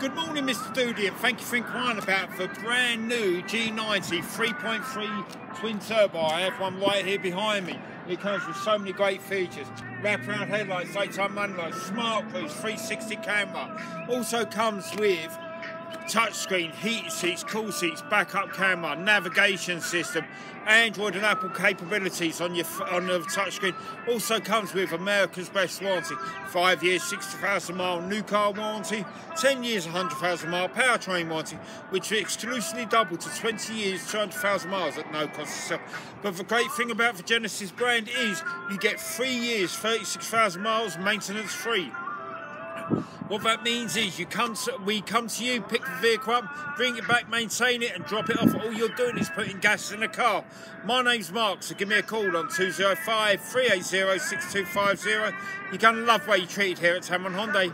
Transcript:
Good morning, Mr. Doody, and thank you for inquiring about the brand new G90 3.3 twin turbo. I have one right here behind me. It comes with so many great features: wraparound headlights, daytime running lights, smart cruise, 360 camera. Also comes with touchscreen, heated seats, cool seats, backup camera, navigation system, Android and Apple capabilities on the touchscreen. Also comes with America's Best warranty: 5 years, 60,000 mile new car warranty, 10 years, 100,000 mile powertrain warranty, which we exclusively double to 20 years, 200,000 miles at no cost to sell. But the great thing about the Genesis brand is you get 3 years, 36,000 miles, maintenance free. What that means is we come to you, pick the vehicle up, bring it back, maintain it and drop it off. All you're doing is putting gas in the car. My name's Mark, so give me a call on 205 380 6250. You're going to love the way you're treated here at Tameron Hyundai.